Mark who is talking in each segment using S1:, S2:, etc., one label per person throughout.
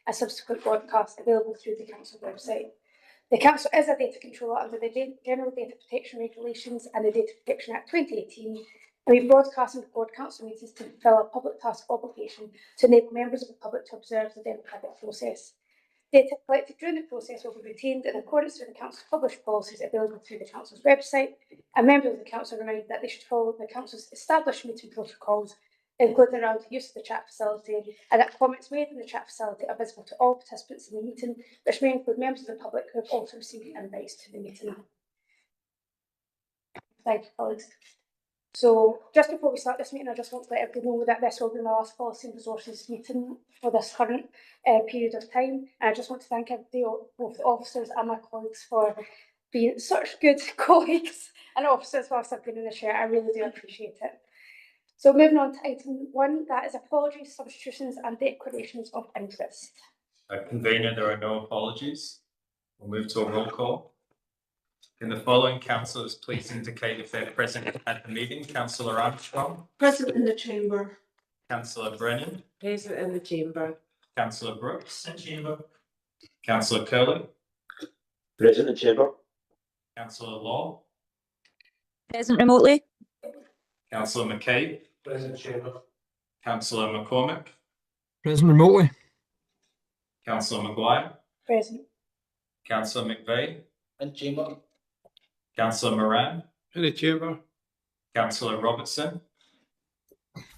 S1: and subsequent broadcast available through the Council website. The Council is a data controller under the General Data Protection Regulations and the Data Protection Act 2018, and we broadcast and record Council meetings to fulfil a public task obligation to enable members of the public to observe the democratic process. Data collected during the process will be retained in accordance with the Council's published policies available through the Council's website, and members of the Council are reminded that they should follow the Council's established meeting protocols, including around the use of the chat facility, and that comments made in the chat facility are visible to all participants in the meeting, which may include members of the public who have also received invites to the meeting. Thank you, colleagues. So, just before we start this meeting, I just want to let everyone know that this will be my last Policy and Resources meeting for this current period of time. And I just want to thank everybody, both the officers and my colleagues, for being such good colleagues and officers whilst I've been in the chair. I really do appreciate it. So moving on to item 1, that is apologies, substitutions and declarations of interest.
S2: Convener, there are no apologies. We'll move to a roll call. Can the following councillors please indicate if they're present at the meeting? Councillor Armstrong.
S3: Present in the chamber.
S2: Councillor Brennan.
S3: Present in the chamber.
S2: Councillor Brooks. In chamber. Councillor Curley.
S4: Present in chamber.
S2: Councillor Law.
S5: Present remotely.
S2: Councillor McCabe.
S4: Present in chamber.
S2: Councillor McCormick.
S6: Present remotely.
S2: Councillor Maguire.
S1: Present.
S2: Councillor McVeigh.
S4: In chamber.
S2: Councillor Moran.
S6: In the chamber.
S2: Councillor Robertson.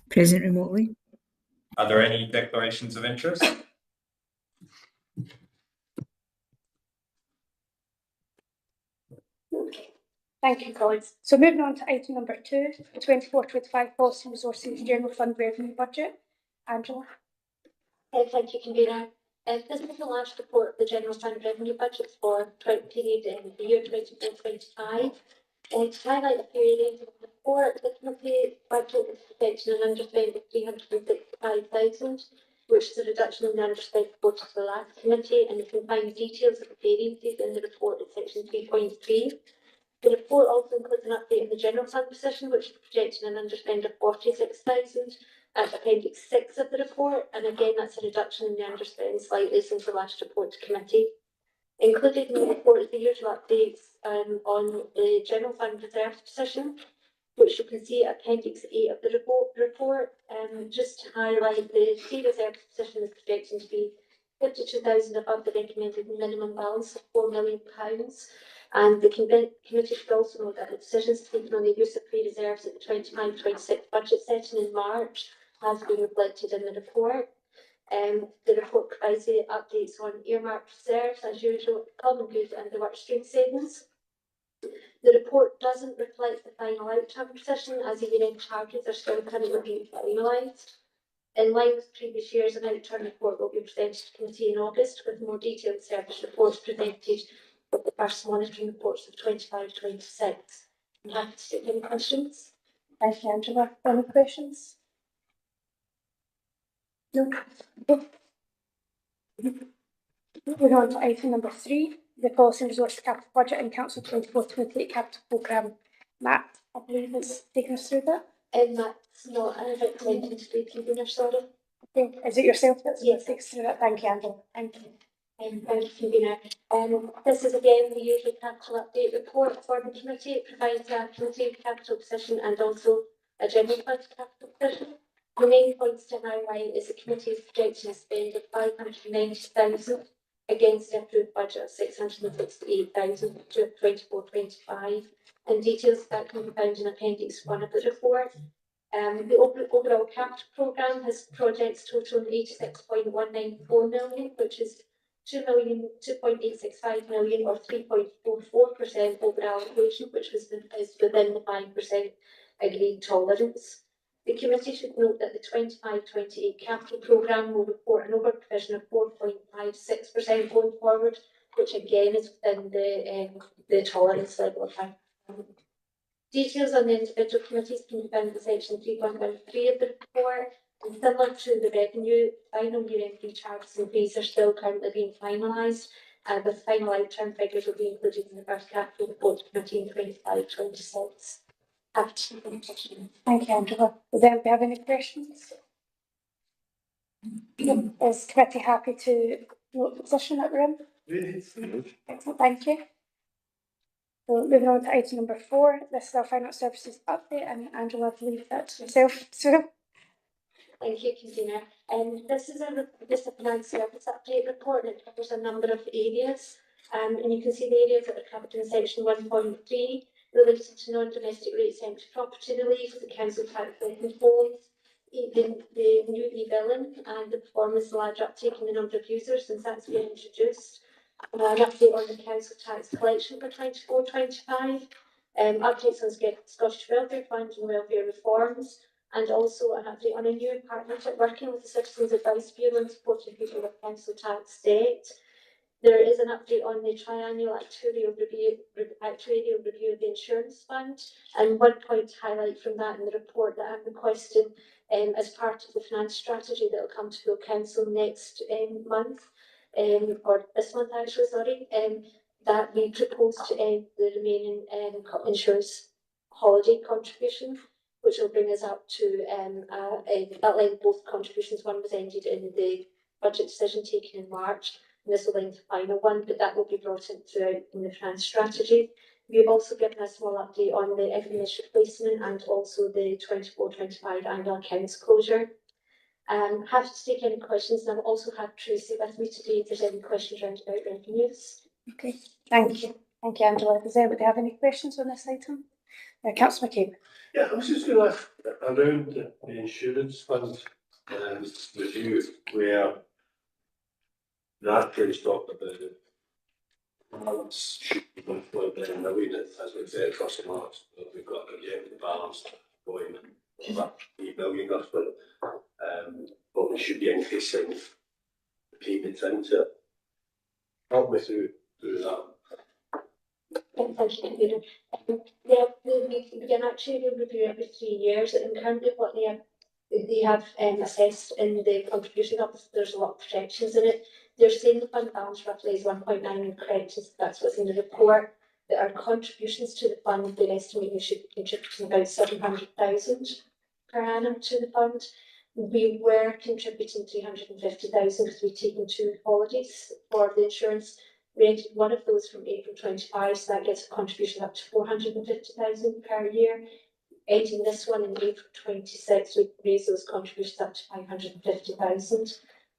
S5: Present remotely.
S2: Are there any declarations of interest?
S1: Okay. Thank you, colleagues. So moving on to item number 2, the 24-25 Policy Resources General Fund Revenue Budget. Angela.
S7: Thank you, Convener. This is the last report of the General Fund Revenue Budget for period in the year 24-25. To highlight a few areas of the report, the committee budget is projecting an underspend of 365,000, which is a reduction in the underspend reported to the last committee, and you can find details of the variances in the report at section 3.3. The report also includes an update on the general fund position, which is projecting an underspend of 46,000. At appendix 6 of the report, and again that's a reduction in the underspend slightly since the last report to committee. Included in the report is the usual updates on the general fund reserves position, which you can see at appendix 8 of the report. Just to highlight, the free reserves position is projected to be 52,000 above the recommended minimum balance of £4 million. And the committee should also note that the decisions taken on the use of free reserves at the 25-26 budget session in March has been reflected in the report. The report provides the updates on earmarked reserves, as usual, common good and the work stream savings. The report doesn't reflect the final outcome position, as the year-end charges are still currently being finalised. In line with previous years, an outturn report will be presented to committee in August, with more detailed service reports presented with the first monitoring reports of 25-26. I'm happy to take any questions.
S1: Thank you, Angela. Any questions? No. Moving on to item number 3, the Policy and Resources Capital Budget and Council 24-28 Capital Programme. Matt, I believe, is taking us through that.
S7: That's not an intended to be Convener, sorry.
S1: Okay. Is it yourself that's
S7: Yes.
S1: takes us through that? Thank you, Angela.
S7: Thank you. Thank you, Convener. This is again the usual capital update report for the committee. It provides a committee capital position and also a general fund capital position. The main points to highlight is the committee is projecting a spend of 590,000 against the approved budget of 668,000 to 24-25. And details of that can be found in appendix 1 of the report. The overall capital programme has projects totaling 86.194 million, which is 2.865 million or 3.44% over allocation, which is within the 5% agreed tolerance. The committee should note that the 25-28 capital programme will report an over-provision of 4.56% going forward, which again is within the tolerance level of 5%. Details on the individual committees can be found in section 3.13 of the report. And similar to the revenue, final year-end fee charges and fees are still currently being finalised, with final outturn figures will be included in the first capital report to committee in 25-26.
S1: Thank you, Angela. Does anybody have any questions? Is committee happy to note the position that we're in? Excellent, thank you. So moving on to item number 4, this is our finance services update, and Angela, I believe that's yourself, so.
S7: Thank you, convener. This is a finance service update report, and it covers a number of areas. And you can see the areas that are covered in section 1.3 related to non-domestic rate exempt property relief, the council tax controls, the new e-billing and the performance large uptake in the number of users since that's been introduced. An update on the council tax collection for 24-25, updates on Scottish Welfare Fund and welfare reforms, and also an update on a new partnership working with the Citizens Advice Bureau in supporting people with council tax debt. There is an update on the triannual actuarial review of the insurance fund, and one point to highlight from that in the report that I'm requesting as part of the finance strategy that will come to full council next month, or this month actually, sorry, that we propose to end the remaining insurance holiday contribution, which will bring us up to outline both contributions. One was ended in the budget decision taken in March, and this will end the final one, but that will be brought in throughout in the finance strategy. We've also given a small update on the FMS replacement and also the 24-25 annual accounts closure. Happy to take any questions, and I've also had Tracy with me today if there's any questions around about revenues.
S1: Okay, thank you. Thank you, Angela. Does anybody have any questions on this item? Councillor McCabe.
S4: Yeah, I was just going to around the insurance fund review where that case talked about the balance should be 1.9 million as we said across the marks. We've got to get the balance going over 8 million roughly, but we should be increasing the payments into it. Help me through that.
S7: Thank you, Peter. Yeah, we begin actually review every 3 years, and currently what they have assessed in the contribution office, there's a lot of projections in it. They're saying the fund balance roughly is 1.9, correct, that's what's in the report. That our contributions to the fund, they're estimating we should be contributing about 700,000 per annum to the fund. We were contributing 350,000 because we've taken 2 holidays for the insurance. We entered one of those from April 25, so that gets a contribution up to 450,000 per year. Ending this one in April 26, we raise those contributions up to 550,000.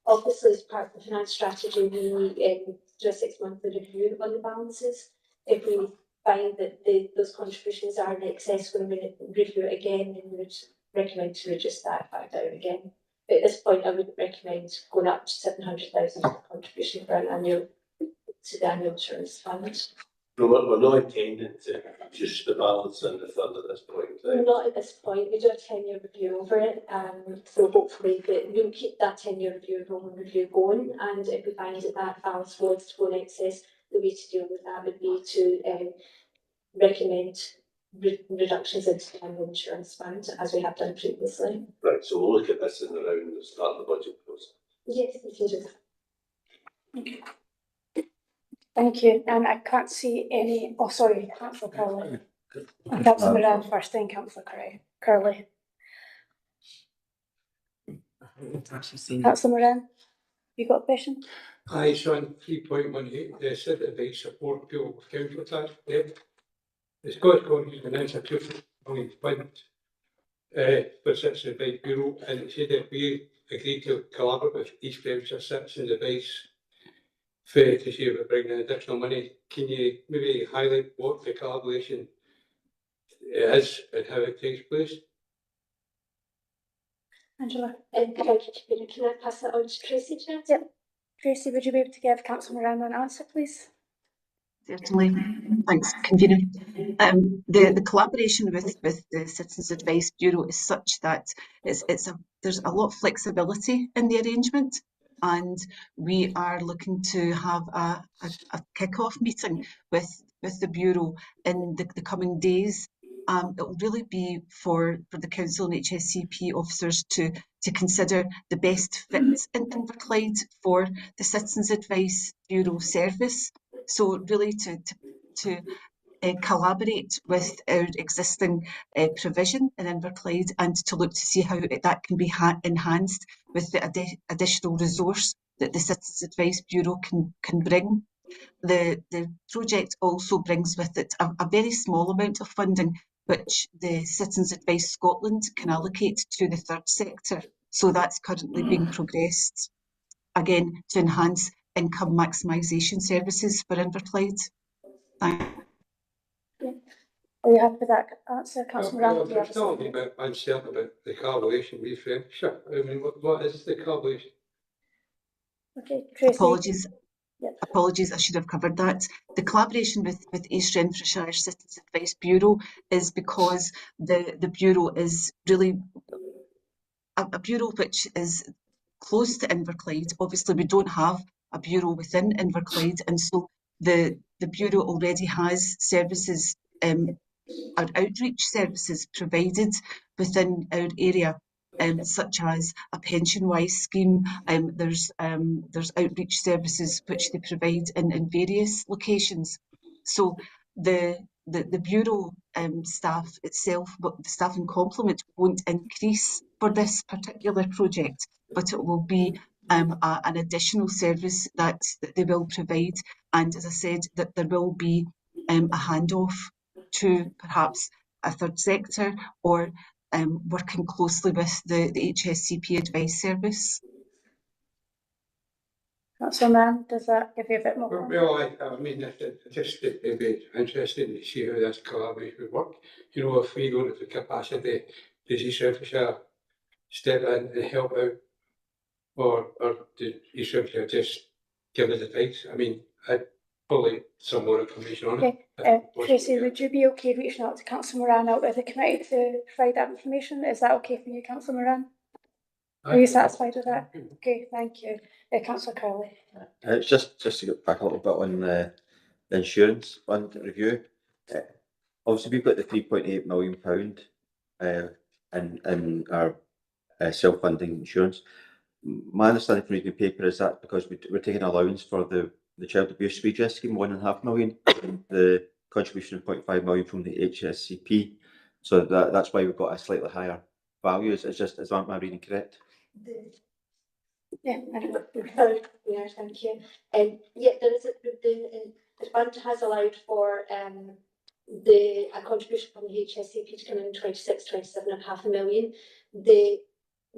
S7: Obviously, as part of the finance strategy, we do a 6-monthly review on the balances. If we find that those contributions are in excess when we review it again, then we would recommend to reduce that back down again. But at this point, I wouldn't recommend going up to 700,000 contribution for an annual to the annual insurance fund.
S4: No, we're not intending to reduce the balance in the fund at this point.
S7: Not at this point. We do a 10-year review over it, so hopefully we'll keep that 10-year review going. And if we find that balance was to go in excess, the way to deal with that would be to recommend reductions into the annual insurance fund, as we have done previously.
S4: Right, so we'll look at this in around the start of the budget process.
S7: Yes, we can do that.
S1: Thank you. And I can't see any, oh sorry, Councillor Curley. Councillor Moran first, then Councillor Curley. Councillor Moran, you got a question?
S6: Aye, so on 3.18, the Citizens Advice support people with council tax debt. The Scottish Government has announced a £2 million fund for Citizens Advice Bureau, and it said that we agreed to collaborate with East Devonshire Citizens Advice to see if we bring in additional money. Can you maybe highlight what the collaboration is and how it takes place?
S1: Angela?
S7: Thank you, Peter. Can I pass that on to Tracy, Chair?
S1: Yep. Tracy, would you be able to give Councillor Moran an answer, please?
S8: Certainly. Thanks, convener. The collaboration with the Citizens Advice Bureau is such that there's a lot of flexibility in the arrangement, and we are looking to have a kick-off meeting with the Bureau in the coming days. It will really be for the Council and HSCP officers to consider the best fit in Inverclyde for the Citizens Advice Bureau service. So really to collaborate with our existing provision in Inverclyde and to look to see how that can be enhanced with the additional resource that the Citizens Advice Bureau can bring. The project also brings with it a very small amount of funding which the Citizens Advice Scotland can allocate to the third sector. So that's currently being progressed, again, to enhance income maximisation services for Inverclyde. Thank you.
S1: Are you happy with that answer, Councillor Moran? Do you have
S6: I'm
S1: a
S6: still a
S1: second?
S6: bit uncertain about the correlation with Frenshaw. I mean, what is the correlation?
S1: Okay, Tracy.
S8: Apologies.
S1: Yep.
S8: Apologies, I should have covered that. The collaboration with East Renfrewshire Citizens Advice Bureau is because the Bureau is really a Bureau which is close to Inverclyde. Obviously, we don't have a Bureau within Inverclyde, and so the Bureau already has services, our outreach services provided within our area. Such as a pension-wise scheme. There's outreach services which they provide in various locations. So the Bureau staff itself, but the staff and complement won't increase for this particular project, but it will be an additional service that they will provide. And as I said, that there will be a handoff to perhaps a third sector or working closely with the HSCP advice service.
S1: Councillor Moran, does that give you a bit more?
S6: Well, I mean, it'd be interesting to see how this collaboration would work. You know, if we don't have the capacity, does East Renfrewshire step in and help out? Or does East Renfrewshire just give us advice? I mean, I'd probably some more information on it.
S1: Okay, Tracy, would you be okay reaching out to Councillor Moran out with the committee to provide that information? Is that okay for you, Councillor Moran? Are you satisfied with that? Okay, thank you. Councillor Crowley.
S9: It's just to get back a little bit on the insurance fund review. Obviously, we've got the £3.8 million in our self-funding insurance. My understanding from reading the paper is that because we're taking allowance for the child abuse redress scheme, £1.5 million, the contribution of £0.5 million from the HSCP. So that's why we've got a slightly higher value. Is my reading correct?
S1: Yeah,
S7: Yeah, thank you. Yeah, there is the fund has allowed for a contribution from the HSCP to come in 27 and a half million.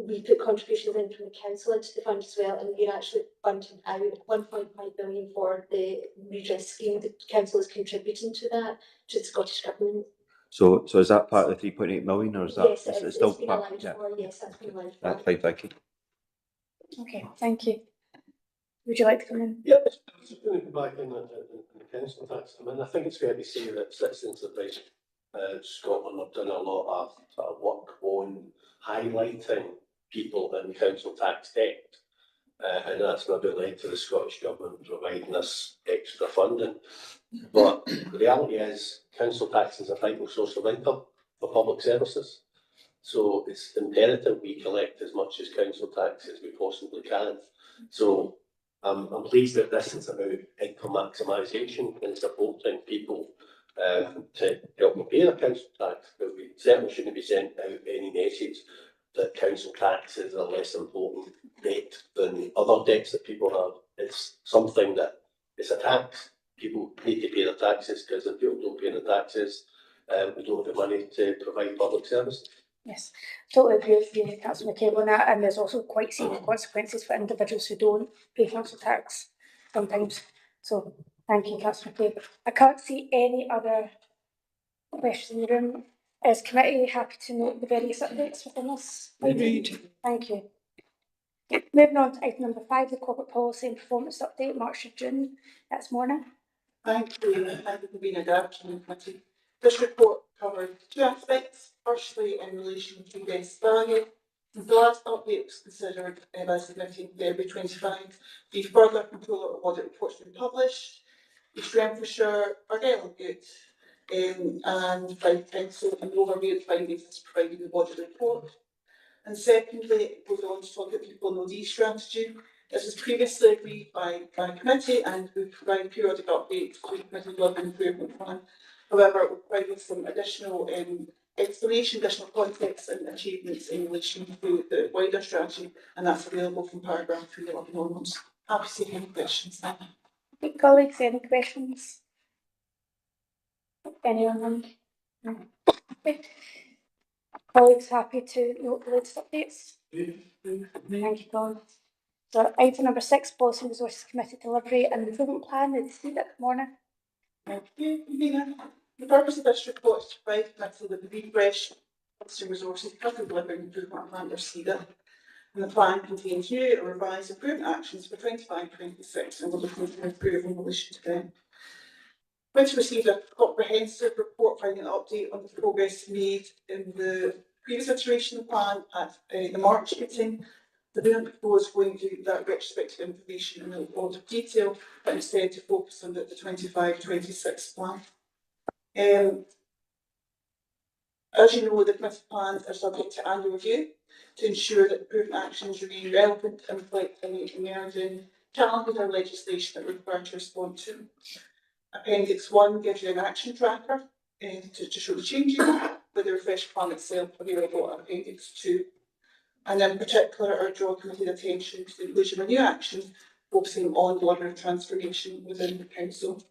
S7: We put contributions in from the council into the fund as well, and we're actually funding out 1.5 billion for the redress scheme. The council is contributing to that to the Scottish Government.
S9: So is that part of the 3.8 million, or is that
S7: yes, it's
S9: still
S7: been
S9: part?
S7: Allowed for, yes, that's been allowed for.
S9: That's fine, thank you.
S1: okay, thank you. Would you like to come in?
S4: Yeah, I'm just going to go back in the council tax. I mean, I think it's fair to say that Citizens Advice Scotland have done a lot of sort of work on highlighting people in council tax debt. And that's maybe led to the Scottish Government providing us extra funding. But the reality is, council tax is a vital source of income for public services. So it's imperative we collect as much as council tax as we possibly can. So I'm pleased that this is about income maximisation and supporting people to help them pay their council tax. But we certainly shouldn't be sent out any message that council taxes are less important debt than other debts that people have. It's something that it's a tax. People need to pay their taxes, because if people don't pay their taxes, we don't have the money to provide public services.
S1: Yes, totally agree with you, Councillor McCabe, on that, and there's also quite serious consequences for individuals who don't pay council tax sometimes. So thank you, Councillor McCabe. I can't see any other questions in the room. Is committee happy to note the various updates within this?
S3: Agreed.
S1: Thank you. Moving on to item number 5, the corporate policy and performance update, March to June. That's Morna.
S3: Thank you, and thank you for being adapted in committee. This report covered 2 aspects. Firstly, in relation to best value. Since the last update was considered by submitting February 25, the further controller audit reports been published. East Renfrewshire are delegate and by council and overview of findings is provided in the audit report. And secondly, it goes on to talk about people know the strategy. This was previously agreed by committee, and we provide periodic updates to the committee development improvement plan. However, we're providing some additional explanation, additional context and achievements in relation to the wider strategy, and that's available from paragraph 311 onwards. Happy to take any questions. Thank you.
S1: Okay, colleagues, any questions? Anyone? No. Okay. Colleagues, happy to note the latest updates? Thank you, Colin. So item number 6, Policy and Resources Committee Delivery and Improvement Plan. It's Steve at the morning.
S3: Thank you, Convener. The purpose of this report is to provide committee with a refresh policy and resources Committee Delivery and Improvement Plan, or CEDA. And the plan contains new or revised improvement actions for 25-26, and we're looking to improve in relation to them. Committee received a comprehensive report finding an update on the progress made in the previous iteration of the plan at the March meeting. The bill proposed going to that retrospective information in a lot of detail, but instead to focus on the 25-26 plan. As you know, the committee plans are subject to annual review to ensure that improvement actions remain relevant and reflect any emerging challenges or legislation that we're required to respond to. Appendix 1 gives you an action tracker to show the changes, with the refreshed plan itself available at Appendix 2. And in particular, I draw committee attention to the inclusion of new actions focusing on delivery transformation within the council.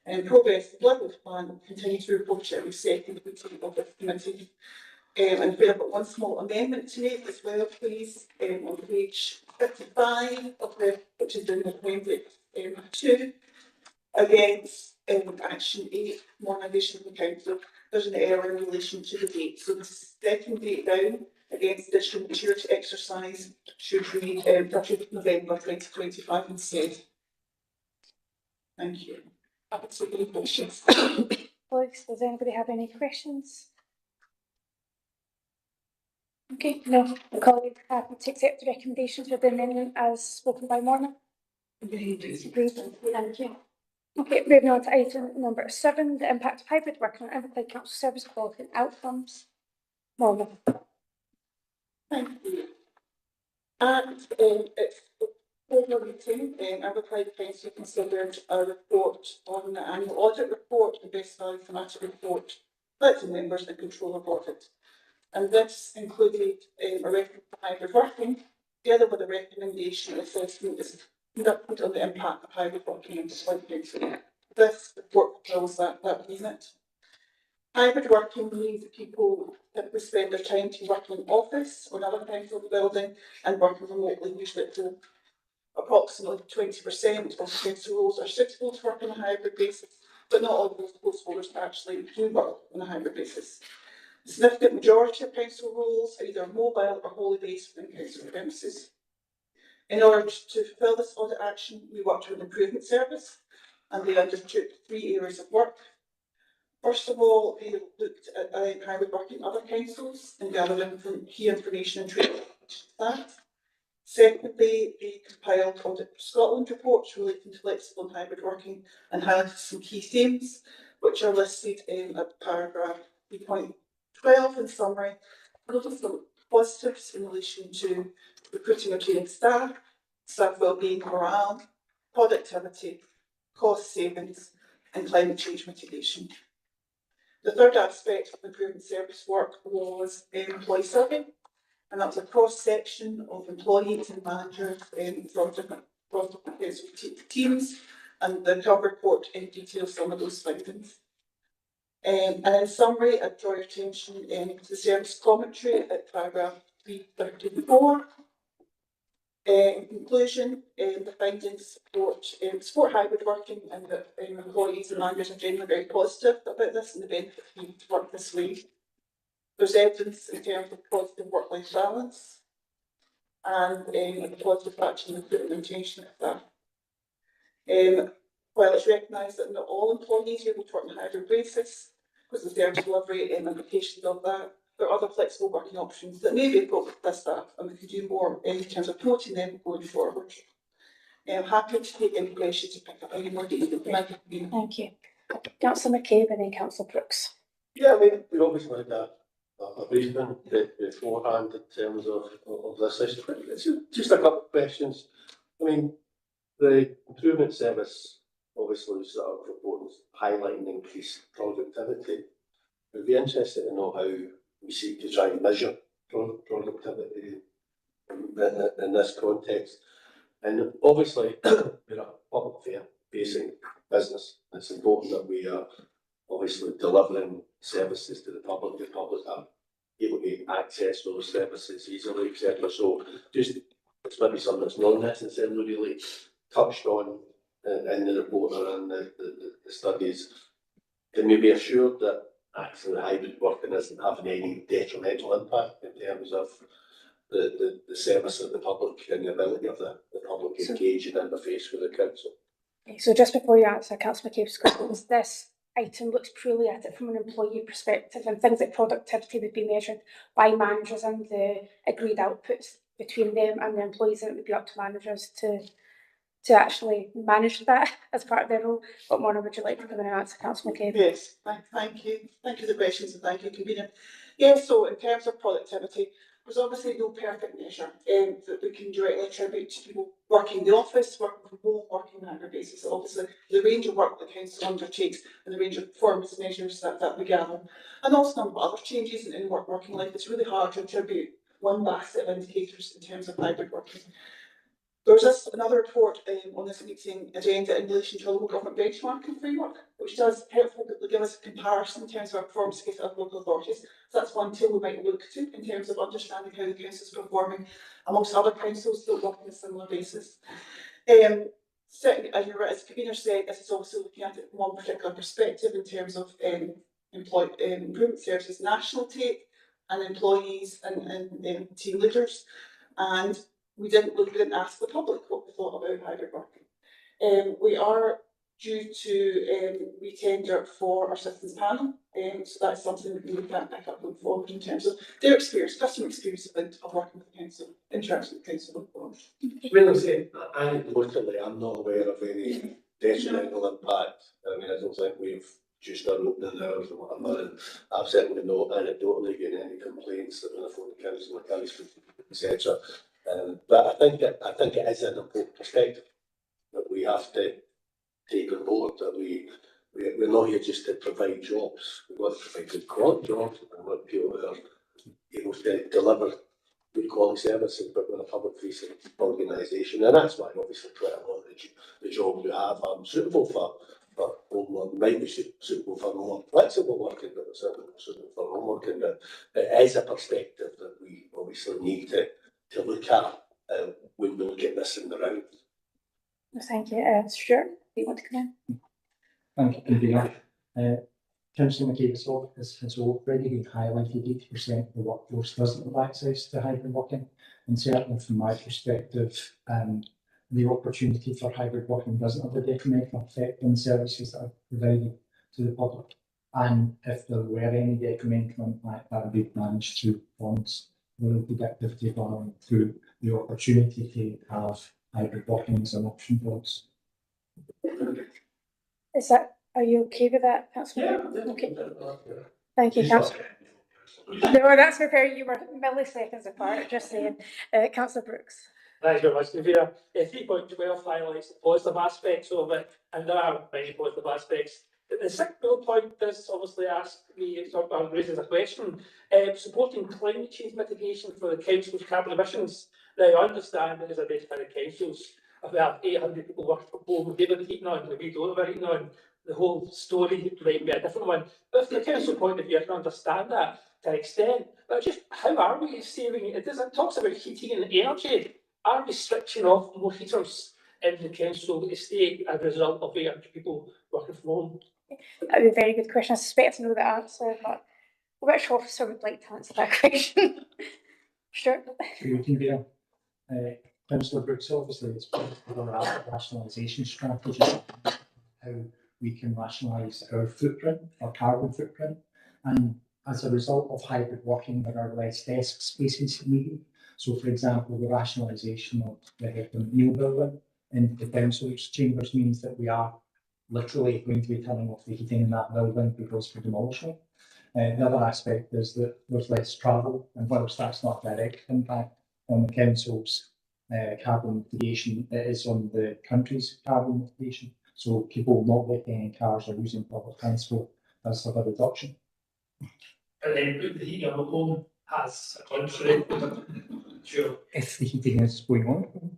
S3: And progress the delivery plan will continue to report at every second meeting of this committee. And we have got one small amendment to make as well, please, on page 55 of the, which is in the Appendix 2. Against action 8, modernisation of the council, there's an error in relation to the date. So the second date down against additional maturity exercise should read 30th November 2025 instead. Thank you. Happy to take any questions.
S1: Colleagues, does anybody have any questions? Okay, no. The colleague happy to accept the recommendations with the amendment as spoken by Morna. Agreed. Thank you. Okay, moving on to item number 7, the impact of hybrid working on Inverclyde Council service quality and outcomes. Morna.
S3: Thank you. And it's over meeting, Inverclyde Council considered a report on the annual audit report, the best value thematic report, elected members and controller audit. And this included a reference to hybrid working, together with a recommendation assessment is conducted on the impact of hybrid working in Inverclyde Council. This report fulfills that unit. Hybrid working means that people typically spend their time to work in an office or another council building and working remotely, usually at home. Approximately 20% of council roles are suitable to work on a hybrid basis, but not all of those post holders actually do work on a hybrid basis. The significant majority of council roles are either mobile or wholly based within council premises. In order to fulfil this audit action, we worked with an improvement service and they undertook 3 areas of work. First of all, they looked at hybrid working in other councils and gathered key information and training that. Secondly, they compiled Audit Scotland reports relating to flexible and hybrid working and highlighted some key themes, which are listed in paragraph 3.12 in summary. Noted some positives in relation to recruiting and training staff wellbeing, morale, productivity, cost savings, and climate change mitigation. The third aspect of improvement service work was employee survey, and that was a cross-section of employees and managers from different teams, and the cover report in detail some of those findings. And in summary, I draw your attention to the service commentary at paragraph 334. In conclusion, the findings support hybrid working, and that employees and managers are generally very positive about this and the benefit of being to work this way. There's evidence in terms of positive work-life balance and the positive action and implementation of that. While it's recognised that not all employees are able to work on a hybrid basis, because of the service delivery and implications of that, there are other flexible working options that may be appropriate for staff, and we can do more in terms of promoting them going forward. I'm happy to take any questions to pick up any more detail.
S1: Thank you. Councillor McCabe and then Councillor Brooks.
S4: Yeah, I mean, we obviously had a briefing beforehand in terms of this issue. It's just a couple of questions. I mean, the improvement service obviously sort of reports highlighting increased productivity. We'd be interested to know how we seek to try and measure productivity in this context. And obviously, we're a public affair facing business. It's important that we are obviously delivering services to the public are able to access those services easily, etc. So just, it's maybe something that's not necessarily really touched on in the report or in the studies. Can we be assured that actually hybrid working isn't having any detrimental impact in terms of the service of the public and the ability of the public to engage and interface with the council?
S1: Okay, so just before you answer Councillor McCabe's questions, this item looks purely at it from an employee perspective, and things like productivity would be measured by managers and the agreed outputs between them and the employees, and it would be up to managers to actually manage that as part of their role. But Mona, would you like to come in and answer Councillor McCabe?
S3: Yes, thank you. Thank you for the questions and thank you, convener. Yes, so in terms of productivity, there's obviously no perfect measure that we can directly attribute to people working in the office, working from home, working on a hybrid basis. So obviously, the range of work the council undertakes and the range of performance measures that we gather, and also a number of other changes in working life, it's really hard to attribute one basket of indicators in terms of hybrid working. There's another report on this meeting agenda in relation to a local government benchmarking framework, which does helpfully give us a comparison in terms of our performance against other local authorities. So that's one tool we might look to in terms of understanding how the council is performing amongst other councils that work on a similar basis. Second, as the convener said, this is also looking at it from one particular perspective in terms of improvement services, national take, and employees and team leaders. And we didn't ask the public what they thought about hybrid working. We are due to re-tender for our citizens panel, so that's something we can look at back up going forward in terms of their experience, customer experience of working with the council, interacting with the council.
S4: Really say, anecdotally, I'm not aware of any detrimental impact. I mean, I don't think we've just done opening hours or whatever, and I've certainly not anecdotally getting any complaints that when I phone the council, I can't speak, etc. But I think it is an important perspective that we have to take on board, that we're not here just to provide jobs. We want to provide good quality jobs and want people who are able to deliver good quality services, but with a public facing organisation. And that's why obviously quite a lot of the jobs we have are suitable for home work, might be suitable for more flexible working, but it's certainly suitable for home working. But it is a perspective that we obviously need to look at when we look at this in the round.
S1: Thank you. Stuart, do you want to come in?
S10: Thank you, convener. Councillor McCabe's office has already been highlighted 80% of the workforce doesn't have access to hybrid working, and certainly from my perspective, the opportunity for hybrid working doesn't have a detrimental effect on the services that are provided to the public. And if there were any detrimental impact, that would be managed through funds related to activity planning, through the opportunity to have hybrid working as an option for us.
S1: Are you okay with that, Councillor?
S4: Yeah.
S1: Okay. Thank you, Councillor. No, that's fair. You were milliseconds apart, just saying. Councillor Brooks.
S11: Thanks very much, convener. 3.12 highlights the positive aspects of it, and there are many positive aspects. The second bullet point does obviously ask me, raises a question, supporting climate change mitigation for the council's carbon emissions. Now, I understand it is a bit by the councils. If we have 800 people working from home, they have a heating on, we don't have a heating on, the whole story might be a different one. But from the council point of view, I can understand that to an extent. But just how are we saving it? It talks about heating and energy. Are we switching off more heaters in the council estate as a result of 800 people working from home?
S1: That would be a very good question. I suspect to know the answer, but which officer would like to answer that question? Sure.
S10: Convener. Councillor Brooks, obviously it's part of our rationalisation strategy, how we can rationalise our footprint, our carbon footprint, and as a result of hybrid working, there are less desk spaces needed. So, for example, the rationalisation of the new building in the council's chambers means that we are literally going to be turning off the heating in that building because we're demolishing. The other aspect is that there's less travel, and whilst that's not a direct impact on the council's carbon mitigation, it is on the country's carbon mitigation. So people not getting in cars or using public transport does have a reduction.
S11: And then the heating of a home has a contrary. Sure.
S10: If the heating is going on,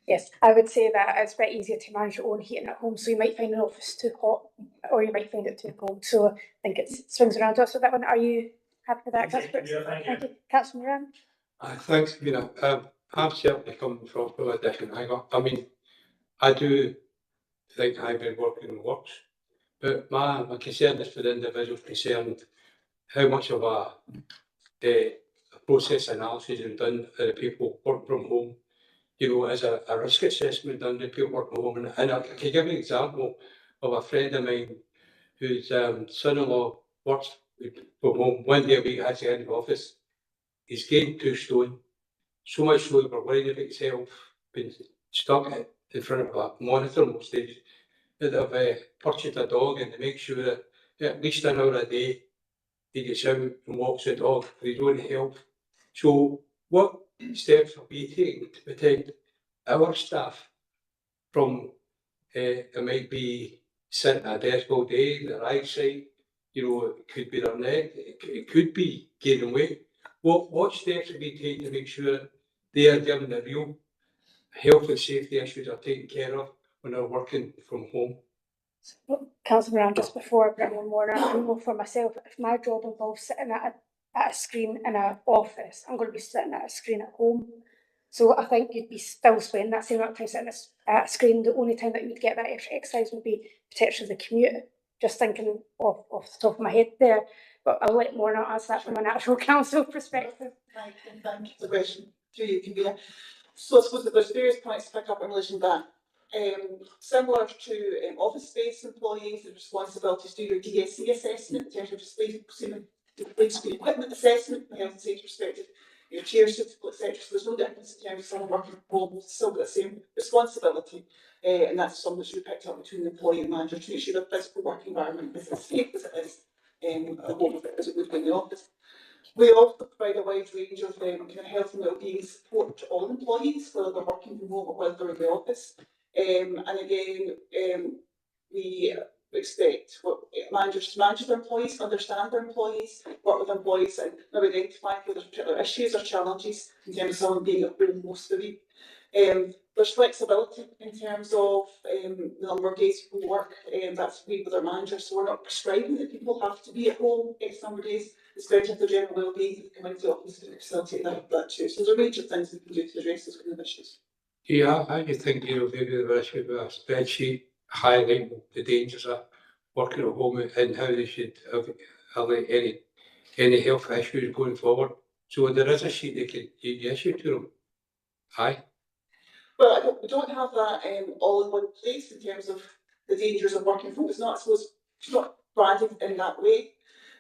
S1: Yes, I would say that it's a bit easier to manage your own heating at home, so you might find an office too hot or you might find it too cold. So I think it swings around to us with that one. Are you happy with that, Councillor Brooks?
S11: Yeah, thank you.
S1: Thank you. Councillor Moran?
S6: Thanks, Sabina. I'm certainly coming from a different angle. I mean, I do think hybrid working works, but my concern is for the individuals concerned how much of a process analysis is done for the people working from home. You know, as a risk assessment done to people working from home. And I can give you an example of a friend of mine whose son-in-law works from home. One day a week, has to get in the office. He's gained 2 stone. So much so that we're worried about himself being stuck in front of a monitor most days. That they've purchased a dog and to make sure that at least an hour a day he gets out and walks the dog for his own health. So what steps are we taking to protect our staff from it might be sitting at a desk all day, their eyesight, you know, it could be their neck, it could be gaining weight. What steps are we taking to make sure they are given the real health and safety issues are taken care of when they're working from home?
S1: Councillor Moran, just before I bring on more, I know for myself, if my job involves sitting at a screen in an office, I'm going to be sitting at a screen at home. So I think you'd be still spending that same amount of time sitting at a screen. The only time that you'd get that extra exercise would be potentially the commute. Just thinking off the top of my head there. But I'll let Morna answer that from an actual council perspective.
S3: Thank you for the question. To you, Convener. So I suppose that there's various points to pick up in relation to that. Similar to office-based employees, the responsibilities to do your DSC assessment in terms of display equipment assessment from a health and safety perspective, your chair certificate, etc. So there's no difference in terms of someone working from home, it's still got the same responsibility. And that's something that should be picked up between the employee and manager to make sure the physical work environment is as safe as it is at home as it would be in the office. We also provide a wide range of kind of health and wellbeing support to all employees, whether they're working from home or whether they're in the office. And again, we expect managers to manage their employees, understand their employees, work with employees and maybe identify whether there's particular issues or challenges in terms of someone being at home most of the week. There's flexibility in terms of the number of days people work, that's agreed with our managers, so we're not prescribing that people have to be at home X number of days. It's better for general well-being to come into the office to facilitate that too. So there's a range of things we can do to address those kind of issues.
S6: Yeah, how do you think, you know, maybe there should be a spreadsheet highlighting the dangers of working at home and how they should have any health issues going forward? So there is a sheet they can issue to them. Aye.
S3: Well, we don't have that all in one place in terms of the dangers of working from home. It's not, I suppose, it's not branded in that way.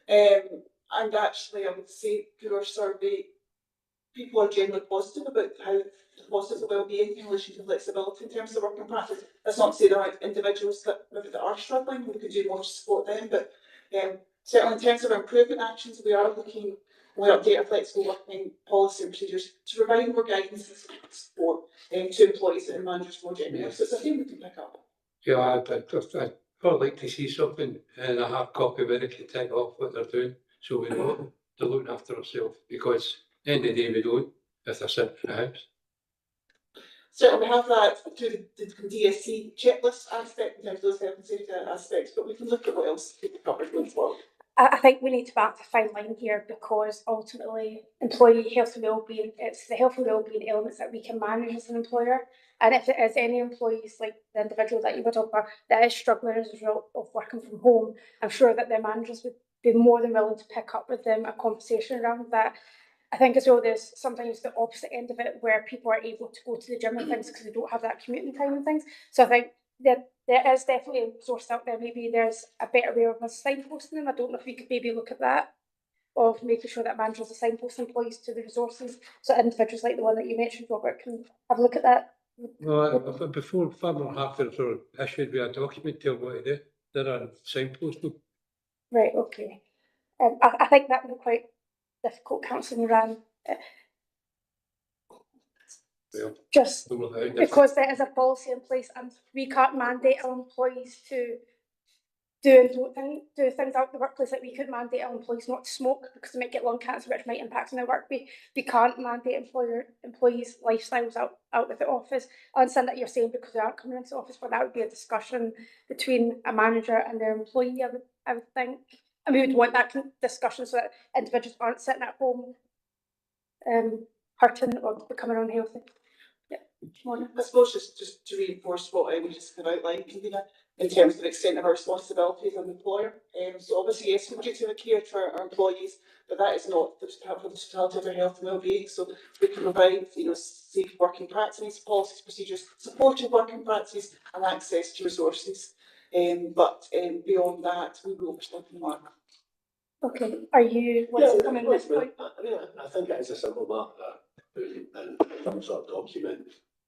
S3: And actually, I would say through our survey, people are generally positive about how positive well-being in relation to flexibility in terms of working practice. That's not to say there aren't individuals that are struggling, we could do more to support them, but certainly in terms of improvement actions, we are looking, we update our flexible working policy and procedures to provide more guidance and support to employees and managers more generally. So it's a thing we can pick up.
S6: Yeah, I'd like to see something in a hard copy where they can take off what they're doing, so we know they're looking after themselves, because at the end of the day we don't if they're sitting in the house.
S3: Certainly we have that through the DSC checklist aspect in terms of those health and safety aspects, but we can look at what else we can cover going forward.
S1: I think we need to balance a fine line here because ultimately employee health and wellbeing, it's the health and wellbeing elements that we can manage as an employer. And if there is any employees like the individual that you were talking about that is struggling as a result of working from home, I'm sure that their managers would be more than willing to pick up with them a conversation around that. I think as well there's sometimes the opposite end of it where people are able to go to the gym and things because they don't have that commuting time and things. So I think that there is definitely a resource out there. Maybe there's a better way of signposting them. I don't know if we could maybe look at that, of making sure that managers are signpost employees to the resources, so individuals like the one that you mentioned, Robert, can have a look at that.
S6: Well, before Farmer Harford are issued with a document to what to do, they're on signposting.
S1: Right, okay. I think that would be quite difficult, Councillor Moran. Just
S4: Well,
S1: because there is a policy in place and we can't mandate our employees to do things out in the workplace. Like we could mandate our employees not to smoke because they might get lung cancer, which might impact on their work. We can't mandate employees' lifestyles out of the office. I understand that you're saying because they aren't coming into the office, but that would be a discussion between a manager and their employee, I would think. And we would want that discussion so that individuals aren't sitting at home hurting or becoming unhealthy.
S3: I suppose just to reinforce what we just kind of outlined, Convener, in terms of the extent of our responsibility as an employer. So obviously, yes, we do have a care for our employees, but that is not for the totality of their health and well-being. So we can provide, safe working practices, policies, procedures, supportive working practices, and access to resources. But beyond that, we will be looking at.
S1: Okay, are you wanting to come in this point?
S4: I think it is a simple matter and some sort of document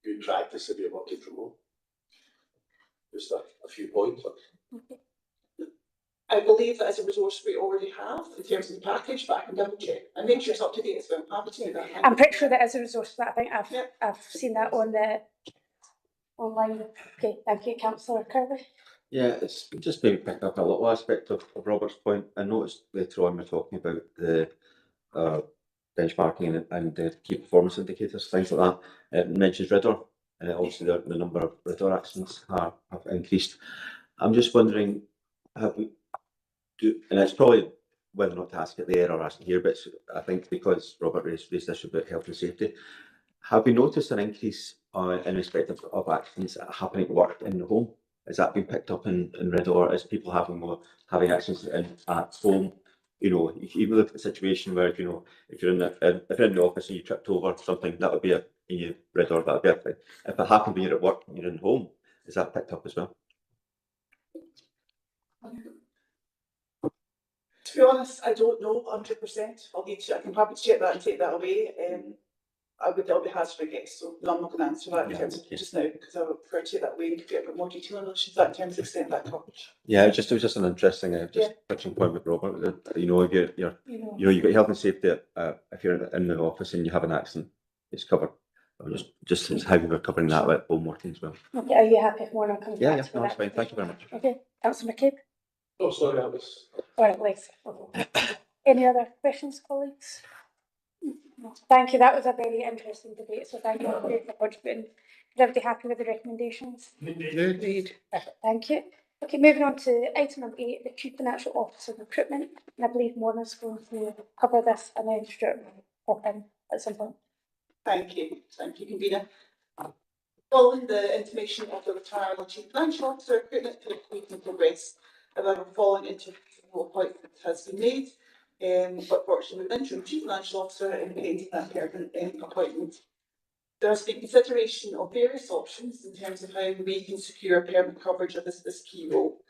S4: good practice if you're working from home. Just a few points.
S1: Okay.
S3: I believe that as a resource we already have in terms of the package, but I can double check and make sure it's up to date as well. I'm happy to do that.
S1: I'm pretty sure there is a resource for that. I think I've seen that on the online. Okay, thank you, Councillor Kirby.
S9: Yeah, it's just maybe pick up a little aspect of Robert's point. I noticed later on we're talking about the benchmarking and the key performance indicators, things like that. It mentions RIDDOR, and obviously the number of RIDDOR accidents have increased. I'm just wondering, and it's probably whether or not to ask it there or ask it here, but I think because Robert raised this about health and safety, have we noticed an increase in respect of accidents happening at work in the home? Has that been picked up in RIDDOR as people having accidents at home? Even look at the situation where, if you're in the office and you tripped over something, that would be in RIDDOR, that would be a thing. If it happened when you're at work and you're in home, is that picked up as well?
S3: To be honest, I don't know 100%. I can probably check that and take that away. I'll be hazarding a guess, so no, I'm not going to answer that in terms of just now because I would prefer to take that away and get a bit more detail in relation to that in terms of extent that coverage.
S9: Yeah, it was just an interesting touching point with Robert. That, if you've got health and safety, if you're in the office and you have an accident, it's covered. Just how we were covering that with home working as well.
S1: Okay, are you happy if Mona comes back?
S9: Yeah, no, that's fine. Thank you very much.
S1: Okay, Councillor McCabe.
S4: Oh, sorry, I was.
S1: All right, Lex. Okay. Any other questions, colleagues? No. Thank you. That was a very interesting debate. So thank you for contributing. Is everybody happy with the recommendations?
S6: Agreed.
S1: Perfect. Thank you. Okay, moving on to item number 8, the Chief Financial Officer recruitment. And I believe Mona's going to cover this and then Stuart will pop in at some point.
S3: Thank you, Convener. Following the intimation of the retirement of Chief Financial Officer, recruitment can progress. However, following interview appointment has been made, but fortunately, with interim Chief Financial Officer indicating that permanent appointment. There has been consideration of various options in terms of how we can secure permanent coverage of this key role.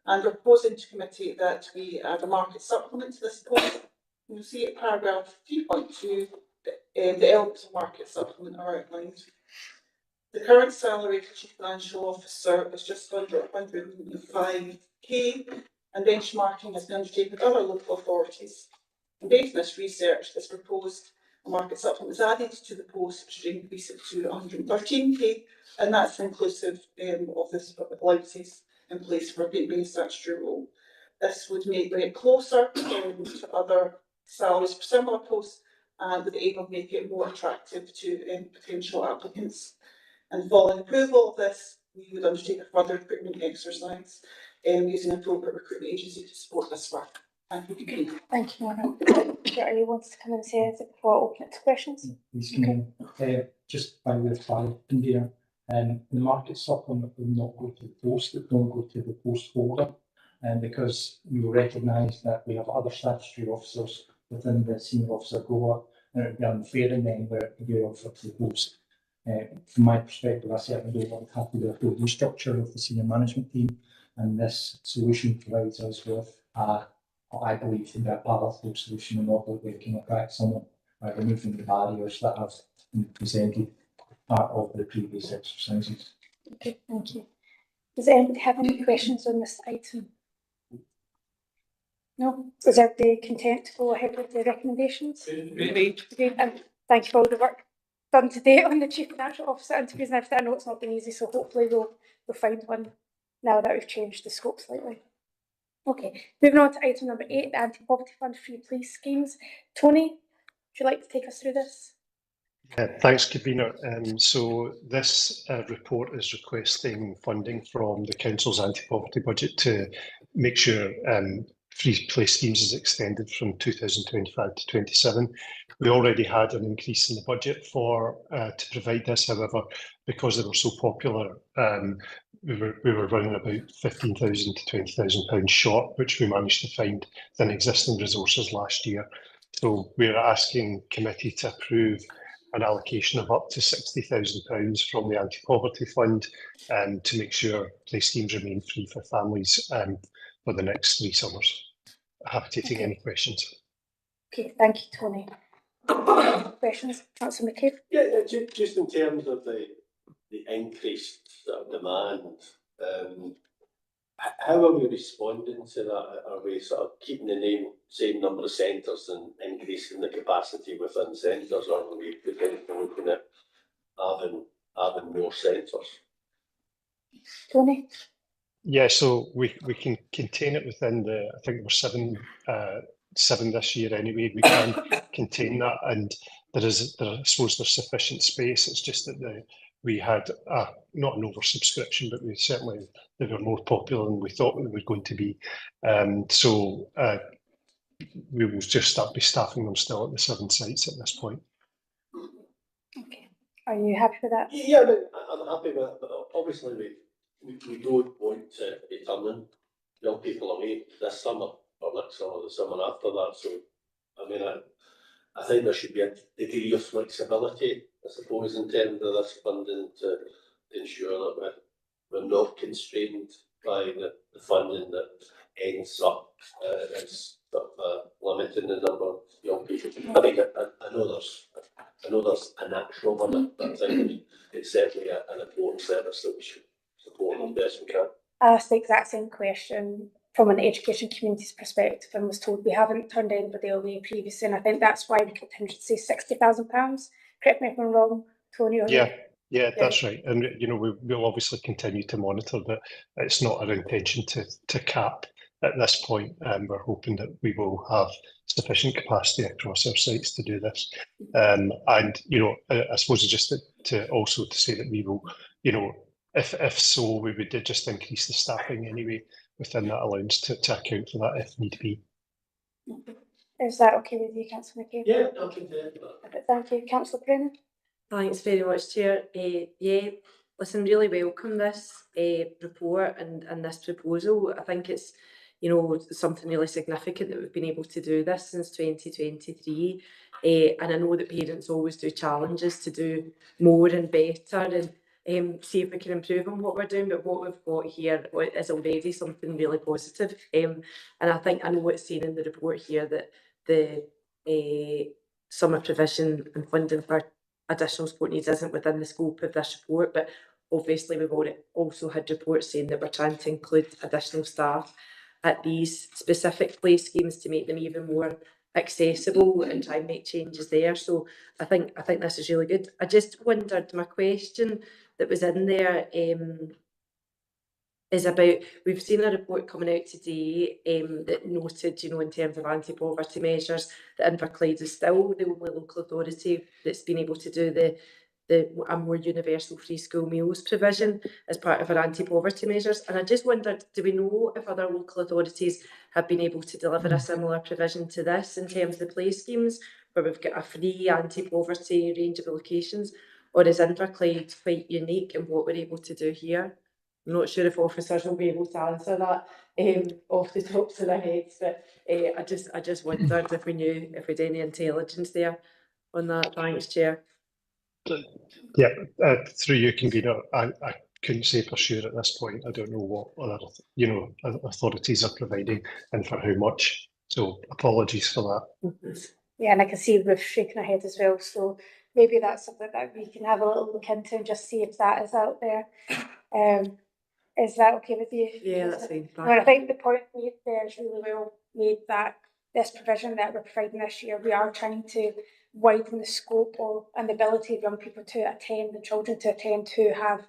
S3: And we're proposing to committee that we add a market supplement to this post. You'll see at paragraph 3.2, the elements of market supplement are outlined. The current salary for Chief Financial Officer is just under 105k, and benchmarking has been undertaken with other local authorities. And based on this research, this proposed market supplement is added to the post, which should increase it to 113k, and that's inclusive of this allowances in place for being statutory role. This would bring it closer to other salaries for similar posts, and with the aim of making it more attractive to potential applicants. And following approval of this, we would undertake a further recruitment exercise using an appropriate recruitment agency to support this work. Thank you.
S1: Thank you, Mona. Anyone wants to come and say anything before I open it to questions?
S10: Please come in. Just by way of clarity here, the market supplement will not go to the post, it will go to the post holder, and because we recognise that we have other statutory officers within the senior officer GOA, and it would be unfair in them where they offer to the post. From my perspective, I certainly don't want to have to do a full restructure of the senior management team, and this solution provides us with what I believe to be a powerful solution in order that we can attract someone by removing the barriers that have been presented part of the previous exercises.
S1: Okay, thank you. Does anybody have any questions on this item? No? Is everybody content to go ahead with the recommendations?
S6: Agreed.
S1: Agreed. And thank you for all the work done today on the Chief Financial Officer interviews and everything. I know it's not been easy, so hopefully we'll find one now that we've changed the scope slightly. Okay, moving on to item number 8, the Anti-Poverty Fund Free Police Schemes. Tony, would you like to take us through this?
S4: Thanks, Convener. So this report is requesting funding from the Council's anti-poverty budget to make sure free place schemes is extended from 2025 to 27. We already had an increase in the budget for to provide this. However, because they were so popular, we were running about £15,000 to £20,000 short, which we managed to find within existing resources last year. So we're asking committee to approve an allocation of up to £60,000 from the Anti-Poverty Fund to make sure place schemes remain free for families for the next 3 summers. Happy to take any questions.
S1: Okay, thank you, Tony. Questions, Councillor McCabe?
S4: Yeah, just in terms of the increased demand, how are we responding to that? Are we sort of keeping the same number of centres and increasing the capacity within centres, or are we potentially looking at having more centres?
S1: Tony?
S4: Yeah, so we can contain it within I think there were seven this year anyway. We can contain that, and I suppose there's sufficient space. It's just that we had not an oversubscription, but they were more popular than we thought they were going to be. So we will just be staffing them still at the 7 sites at this point.
S1: Okay. Are you happy with that?
S4: Yeah, I'm happy with it, but obviously we don't want to be turning young people away this summer or next summer, the summer after that. So, I mean, I think there should be a degree of flexibility, I suppose, in terms of this funding to ensure that we're not constrained by the funding that ends up as sort of limiting the number of young people. I think I know there's a natural limit, but I think it's certainly an important service that we should support as best we can.
S1: I asked the exact same question from an education community's perspective and was told we haven't turned anybody away previously, and I think that's why we contingency £60,000. Correct me if I'm wrong, Tony.
S4: Yeah, that's right. And we'll obviously continue to monitor, but it's not our intention to cap at this point. We're hoping that we will have sufficient capacity across our sites to do this. And I suppose just to say that we will, if so, we would just increase the staffing anyway within that allowance to account for that if need be.
S1: Is that okay with you, Councillor McCabe?
S4: Yeah, okay.
S1: Thank you, Councillor Brennan.
S12: Thanks very much, Chair. Yeah, listen, really welcome this report and this proposal. I think it's something really significant that we've been able to do this since 2023. And I know that parents always do challenges to do more and better and see if we can improve on what we're doing, but what we've got here is already something really positive. And I know it's seen in the report here that the summer provision and funding for additional support needs isn't within the scope of this report, but obviously we've already also had reports saying that we're trying to include additional staff at these specific place schemes to make them even more accessible and try and make changes there. So I think this is really good. I just wondered, my question that was in there is about, we've seen a report coming out today that noted, in terms of anti-poverty measures, that Inverclyde is still the only local authority that's been able to do a more universal free school meals provision as part of our anti-poverty measures. And I just wondered, do we know if other local authorities have been able to deliver a similar provision to this in terms of the play schemes, where we've got a free anti-poverty range of locations, or is Inverclyde quite unique in what we're able to do here? I'm not sure if officers will be able to answer that off the tops of their heads, but I just wondered if we knew, if we had any intelligence there on that. Thanks, Chair.
S4: Yeah, through you, Convener, I couldn't say for sure at this point. I don't know what other authorities are providing and for how much. So apologies for that.
S1: Yeah, and I can see Ruth shaking her head as well. So maybe that's something that we can have a little look into and just see if that is out there. Is that okay with you?
S12: Yeah, that's fine.
S1: I think the point made there is really well made, that this provision that we're providing this year, we are trying to widen the scope or and the ability of young people to attend, the children to attend, who have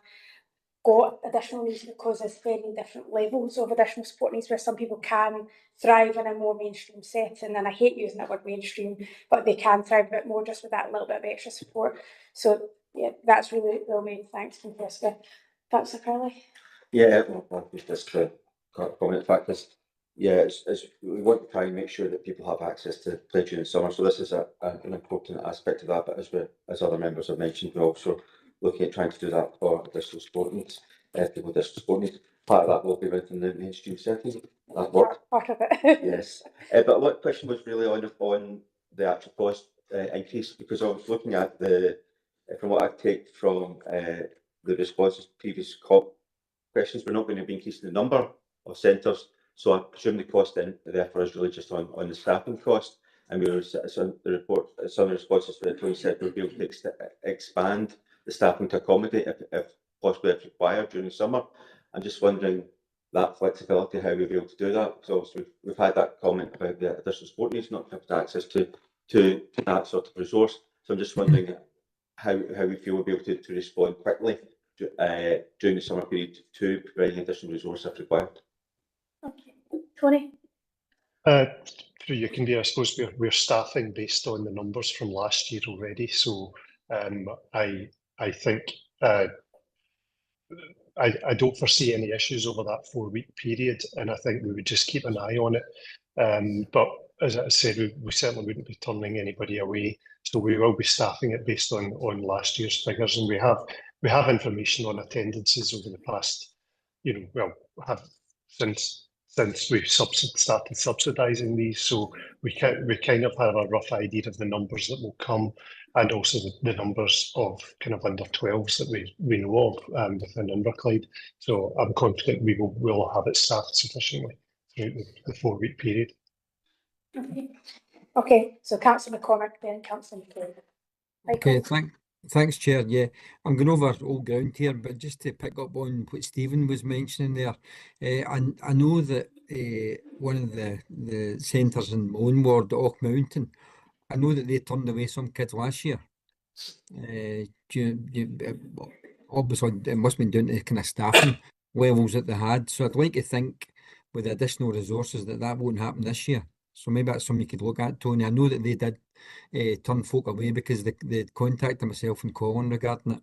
S1: got additional needs, because there's very different levels of additional support needs, where some people can thrive in a more mainstream setting, and I hate using that word mainstream, but they can thrive a bit more just with that little bit of extra support. So yeah, that's really the main thanks from Jessica. Councillor Crowley.
S9: Yeah, well, just to comment, the fact is, yeah, it's, we want to try and make sure that people have access to play during the summer, so this is an important aspect of that, but as other members have mentioned, we're also looking at trying to do that for additional sport needs, people with additional sport needs. Part of that will be within the mainstream setting, that work.
S1: Part of it.
S9: Yes, but what question was really on the actual cost increase, because I was looking at from what I take from the responses to previous questions, we're not going to be increasing the number of centres, so I presume the cost then therefore is really just on the staffing cost. And we were some of the responses for the 20 said we'll be able to expand the staffing to accommodate if possibly if required during the summer. I'm just wondering that flexibility, how we'll be able to do that, because obviously we've had that comment about the additional sport needs not having access to that sort of resource. So I'm just wondering how we feel we'll be able to respond quickly during the summer period to providing additional resource if required.
S1: Okay. Tony.
S4: Through you can be, I suppose we're staffing based on the numbers from last year already. So I think I don't foresee any issues over that 4-week period, and I think we would just keep an eye on it. But as I said, we certainly wouldn't be turning anybody away. So we will be staffing it based on last year's figures, and we have information on attendances over the past, since we started subsidising these, so we kind of have a rough idea of the numbers that will come, and also the numbers of kind of under 12s that we know of within Inverclyde. So I'm confident we will have it staffed sufficiently through the 4-week period.
S1: Okay, so Councillor McCormick, then Councillor McCabe.
S13: Okay, thanks, Chair. Yeah, I'm going over old ground here, but just to pick up on what Stephen was mentioning there, I know that one of the centres in my own ward, Oak Mountain, I know that they turned away some kids last year. Obviously, it must have been down to the kind of staffing levels that they had. So I'd like to think with the additional resources that won't happen this year. So maybe that's something you could look at, Tony. I know that they did turn folk away because they contacted myself and Colin regarding it.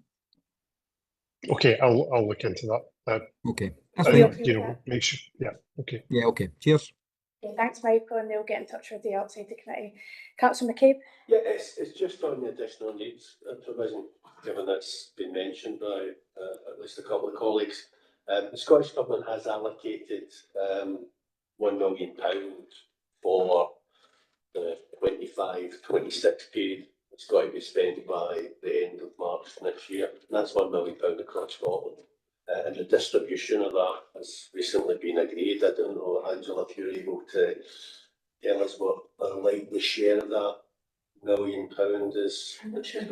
S4: Okay, I'll look into that.
S13: Okay, that's fine.
S4: Make sure. Yeah. Okay.
S13: Yeah. Okay. Cheers.
S1: Okay, thanks, Michael, and they'll get in touch with the outside the committee. Councillor McCabe.
S4: Yeah, it's just on the additional needs provision, given that's been mentioned by at least a couple of colleagues. The Scottish Government has allocated £1 million for the 25-26 period. It's got to be spent by the end of March next year. And that's £1 million across Scotland. And the distribution of that has recently been agreed. I don't know, Angela, if you're able to tell us what the likely share of that £1 million is.
S7: I'm not sure.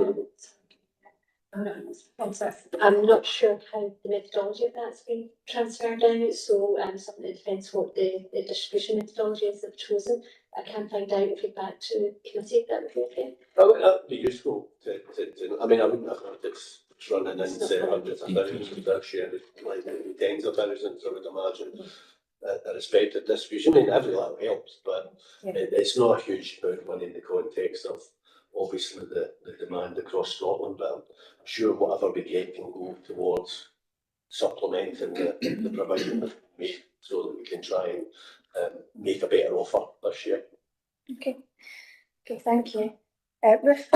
S7: I'm not sure how the methodology of that's been transferred out, so something that depends what the distribution methodology is they've chosen. I can find out if you're back to committee. That would be okay.
S4: That'd be useful to I mean, I wouldn't have thought it's running into hundreds of thousands, but share like maybe tens of thousands, I would imagine. A respected distribution. I mean, every little helps, but it's not a huge amount of money in the context of obviously the demand across Scotland, but I'm sure whatever we get can go towards supplementing the provision that we make, so that we can try and make a better offer this year.
S1: Okay, thank you. Ruth?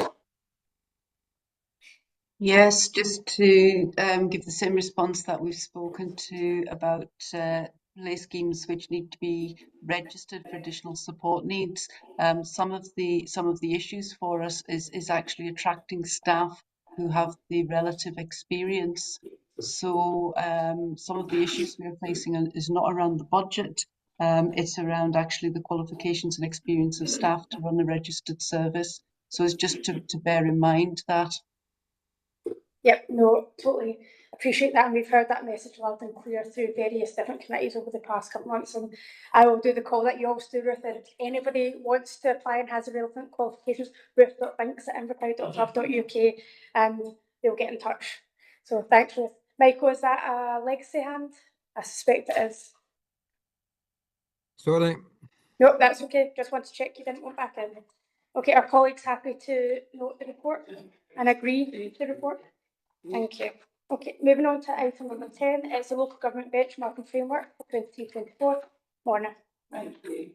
S8: Yes, just to give the same response that we've spoken to about play schemes which need to be registered for additional support needs. Some of the issues for us is actually attracting staff who have the relative experience. So some of the issues we are facing is not around the budget. It's around actually the qualifications and experience of staff to run a registered service. So it's just to bear in mind that.
S1: Yep, no, totally appreciate that, and we've heard that message loud and clear through various different committees over the past couple of months, and I will do the call that you always do, Ruth, and if anybody wants to apply and has the relevant qualifications, ruth.binks@inverclyde.gov.uk, and they'll get in touch. So thanks, Ruth. Michael, is that a legacy hand? I suspect it is.
S13: Sorry.
S1: No, that's okay. Just want to check you didn't want back in. Okay, are colleagues happy to note the report and agree with the report? Thank you. Okay, moving on to item number 10, it's the local government benchmarking framework for 23-24. Morning.
S3: Thank you.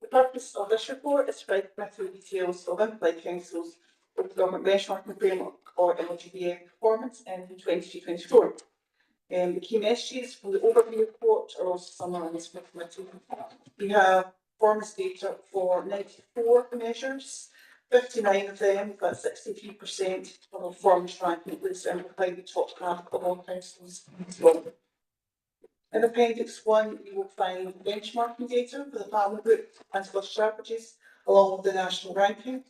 S3: The purpose of this report is to provide better details of Inverclyde Council's local government benchmarking framework, or LGBA, performance in 2024. The key messages from the overview report are also summarised for the committee. We have performance data for 94 measures, 59 of them, that's 63% of our performance ranking, was Inverclyde the top half of all councils. In Appendix 1, you will find benchmarking data for the family group and Scottish averages, along with the national ranking.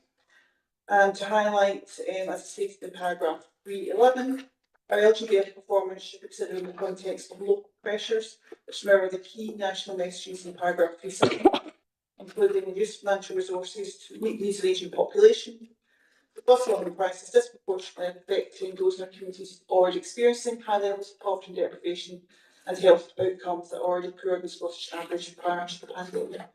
S3: And to highlight, as I stated in paragraph 311, our LGBF performance should be considered in the context of local pressures, which mirror the key national messages in paragraph 370, including the use of financial resources to meet needs of the Asian population. The cost of living crisis disproportionately affecting those in our communities already experiencing high levels of poverty and deprivation and health outcomes that are already poorer than Scottish average prior to the pandemic.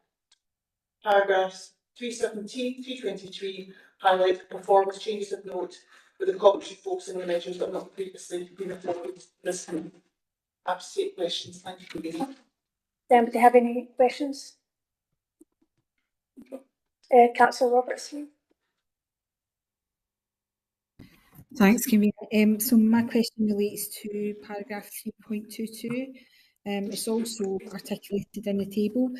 S3: Paragraphs 317, 323 highlight the performance changes of note, with the commentary focusing on measures that have not previously been afforded this month. Happy to take questions. Thank you, Convener.
S1: Does anybody have any questions? Councillor Robertson.
S5: Thanks, Convener. So my question relates to paragraph 3.22. It's also articulated in the table,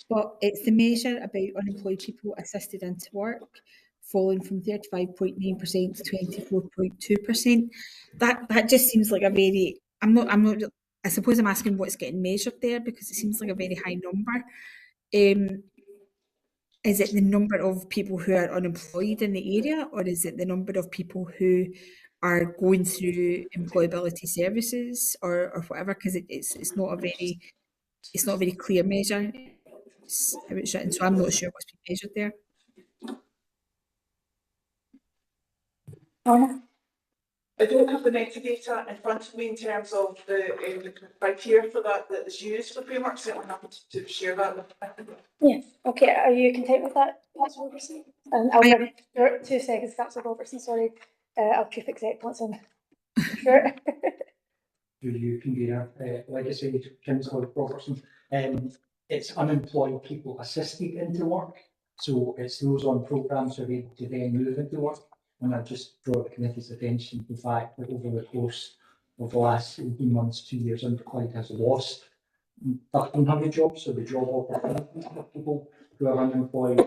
S5: but it's the measure about unemployed people assisted into work, falling from 35.9% to 24.2%. That just seems like a very, I suppose I'm asking what's getting measured there, because it seems like a very high number. Is it the number of people who are unemployed in the area, or is it the number of people who are going through employability services or whatever? Because it's not a very clear measure. It's how it's written, so I'm not sure what's being measured there.
S3: I don't have the metadata in front of me in terms of the criteria for that is used for the framework, so I'm happy to share that with you.
S1: Yes. Okay, are you content with that, Councillor Robertson? And I'll give 2 seconds, Councillor Robertson, sorry. Our Chief Exec wants in. Sure.
S10: Do you, Convener, like I said, Councillor Robertson, it's unemployed people assisted into work, so it's those on programmes who are able to then move into work. And I just draw the committee's attention to the fact that over the course of the last 18 months, 2 years, Inverclyde has lost 1,300 jobs, so the job opportunities for people who are unemployed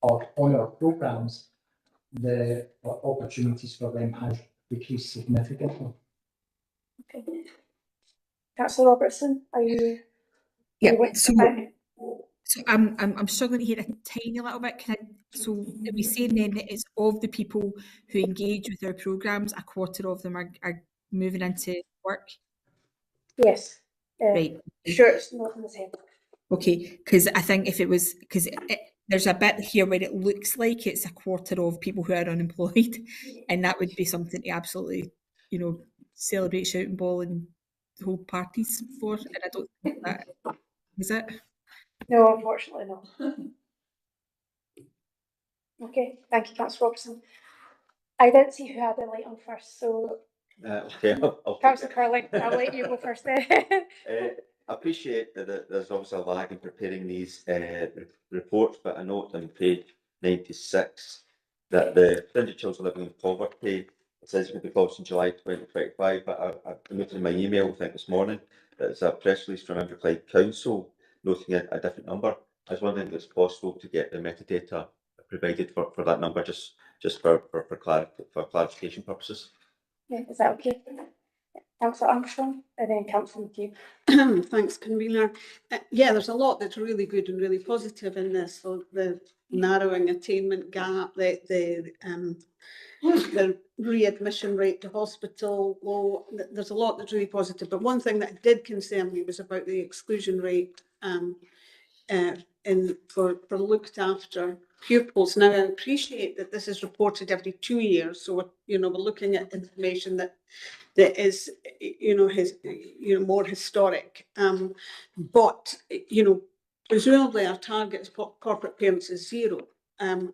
S10: or on our programmes, the opportunities for them has decreased significantly.
S1: Okay. Councillor Robertson, are you?
S5: Yeah. So I'm struggling to hear a tiny little bit. So are we saying then that it's of the people who engage with our programmes, a quarter of them are moving into work?
S1: Yes.
S5: Right.
S1: Sure, it's not in the same.
S5: Okay, because I think if it was, because there's a bit here where it looks like it's a quarter of people who are unemployed, and that would be something to absolutely, celebrate, shout and ball and hold parties for, and I don't think that is it.
S1: No, unfortunately not. Okay, thank you, Councillor Robertson. I didn't see who had the light on first, so
S9: Okay, I'll
S1: Councillor Curling, I'll let you go first then.
S9: I appreciate that there's obviously a lag in preparing these reports, but I note on page 96 that the percentage of children living in poverty, it says it will be published in July 2025, but I noted in my email, I think this morning, that it's a press release from Inverclyde Council noting a different number. I was wondering if it's possible to get the metadata provided for that number, just for clarification purposes.
S1: Yeah, is that okay? Councillor Armstrong and then Councillor McCabe.
S14: Thanks, convener. Yeah, there's a lot that's really good and really positive in this. So the narrowing attainment gap, the readmission rate to hospital low. There's a lot that's really positive. But one thing that did concern me was about the exclusion rate for looked after pupils. Now, I appreciate that this is reported every 2 years, so we're looking at information that is more historic. But presumably our target as corporate parents is 0, and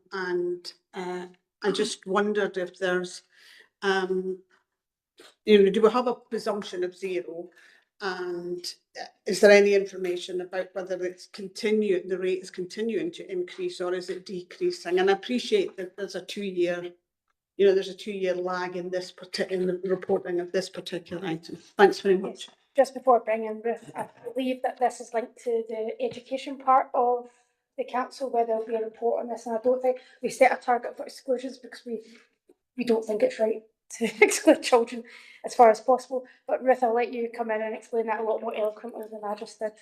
S14: I just wondered if there's do we have a presumption of 0? And is there any information about whether the rate is continuing to increase or is it decreasing? And I appreciate that there's a 2-year, there's a 2-year lag in the reporting of this particular item. Thanks very much.
S1: Yes. Just before bringing Ruth, I believe that this is linked to the education part of the council, where there'll be a report on this, and I don't think we set a target for exclusions because we don't think it's right to exclude children as far as possible. But Ruth, I'll let you come in and explain that a lot more eloquently than I just did.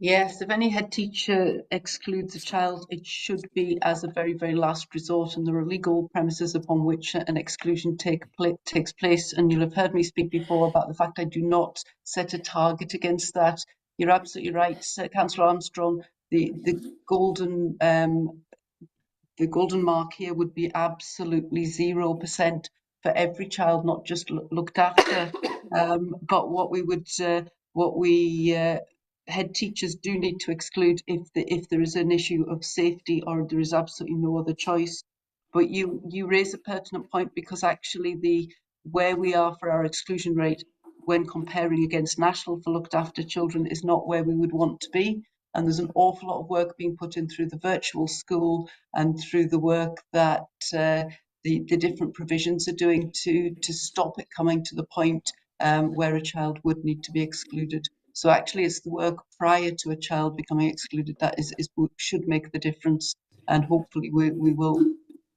S15: Yes, if any head teacher excludes a child, it should be as a very, very last resort, and there are legal premises upon which an exclusion takes place. And you'll have heard me speak before about the fact I do not set a target against that. You're absolutely right, Councillor Armstrong. The golden mark here would be absolutely 0% for every child, not just looked after. But what we head teachers do need to exclude if there is an issue of safety or there is absolutely no other choice. But you raise a pertinent point, because actually where we are for our exclusion rate when comparing against national for looked after children is not where we would want to be. And there's an awful lot of work being put in through the virtual school and through the work that the different provisions are doing to stop it coming to the point where a child would need to be excluded. So actually it's the work prior to a child becoming excluded that should make the difference, and hopefully we will.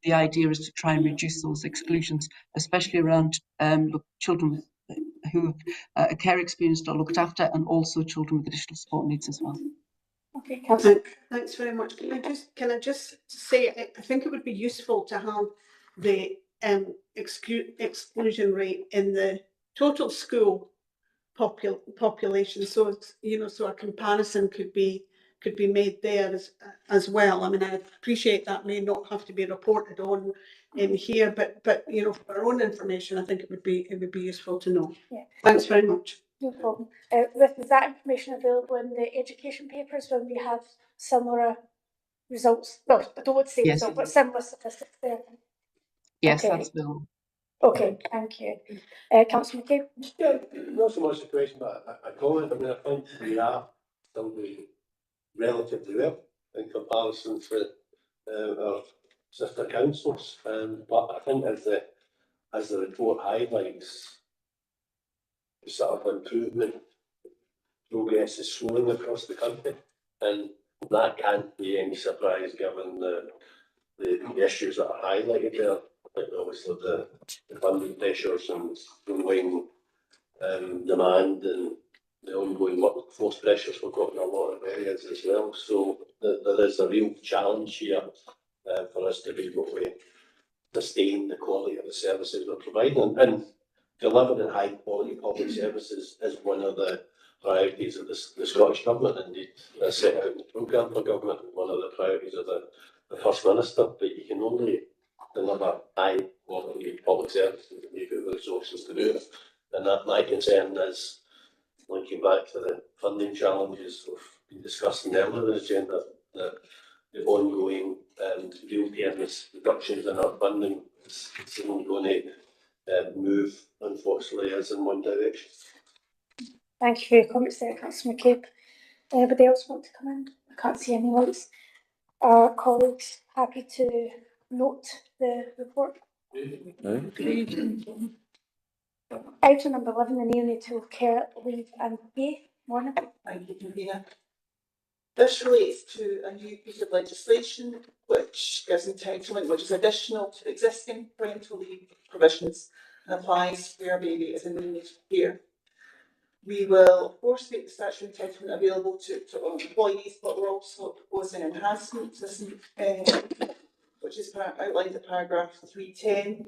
S15: The idea is to try and reduce those exclusions, especially around children who have care experienced or looked after, and also children with additional support needs as well.
S1: Okay,
S14: thanks very much. Can I just say, I think it would be useful to have the exclusion rate in the total school population, so it's, so a comparison could be made there as well. I mean, I appreciate that may not have to be reported on in here, but for our own information, I think it would be useful to know.
S1: Yeah.
S14: Thanks very much.
S1: No problem. Ruth, is that information available in the education papers when we have similar results? Well, I don't want to say
S15: Yes.
S1: result, but similar statistics there.
S15: Yes,
S1: Okay.
S15: that's available.
S1: Okay, thank you. Councillor McCabe?
S4: Yeah, not so much a question, but a comment. I mean, I think we are still doing relatively well in comparison to our sister councils. But I think as the report highlights, the sort of improvement progress is slowing across the country, and that can't be any surprise given the issues that are highlighted there. Like obviously the funding pressures and growing demand and the ongoing workforce pressures we've got in a lot of areas as well. So there is a real challenge here for us to be able to sustain the quality of the services we're providing. And delivering high quality public services is one of the priorities of the Scottish Government, indeed as set out in the programme for government, one of the priorities of the First Minister. But you can only deliver high quality public services if you've got the resources to do it. And that my concern is, linking back to the funding challenges we've been discussing earlier in the agenda, that the ongoing real terms reductions in our funding is only going to move, unfortunately, as in one direction.
S1: Thank you for your comments there, Councillor McCabe. Anybody else want to come in? I can't see any lights. Are colleagues happy to note the report? Item number 11, the neonatal care leave and pay. Morning.
S3: Thank you, convener. This relates to a new piece of legislation which gives entitlement, which is additional to existing parental leave provisions and applies where a baby is in need of care. We will, of course, make the statutory entitlement available to all employees, but we're also proposing enhancements, which is outlined in paragraph 310,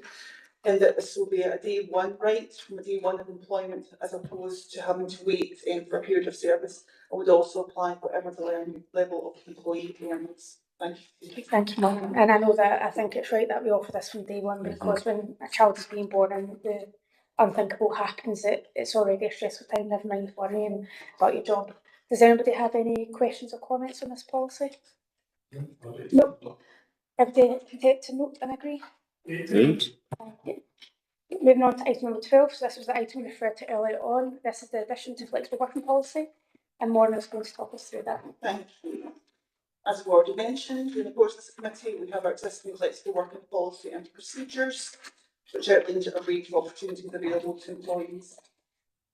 S3: and that this will be a day one right from a day one of employment, as opposed to having to wait for a period of service, and would also apply whatever the learning level of the employee earns. Thank you.
S1: Thank you, Mark. And I know that I think it's right that we offer this from day one, because when a child is being born and the unthinkable happens, it's already a stressful time, never mind worrying about your job. Does anybody have any questions or comments on this policy? No. Everybody content to note and agree?
S9: Agreed.
S1: Moving on to item number 12, so this was the item referred to earlier on. This is the addition to flexible working policy, and Morna is going to talk us through that.
S3: Thank you. As we've already mentioned, during the course of this committee, we have our existing flexible working policy and procedures, which outlines a range of opportunities available to employees.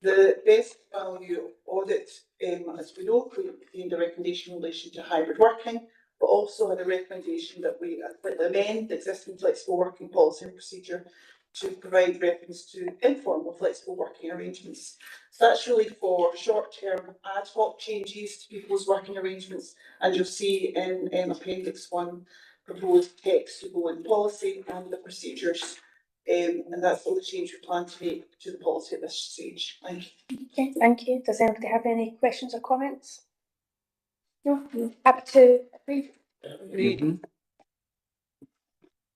S3: The best value audit, as we know, contained a recommendation in relation to hybrid working, but also had a recommendation that we amend the existing flexible working policy and procedure to provide reference to informal flexible working arrangements. So that's really for short-term ad hoc changes to people's working arrangements, and you'll see in Appendix 1 proposed text to go in policy and the procedures. And that's all the change we plan to make to the policy at this stage. Thank you.
S1: Okay, thank you. Does anybody have any questions or comments? No? Happy to agree?
S3: Agreed.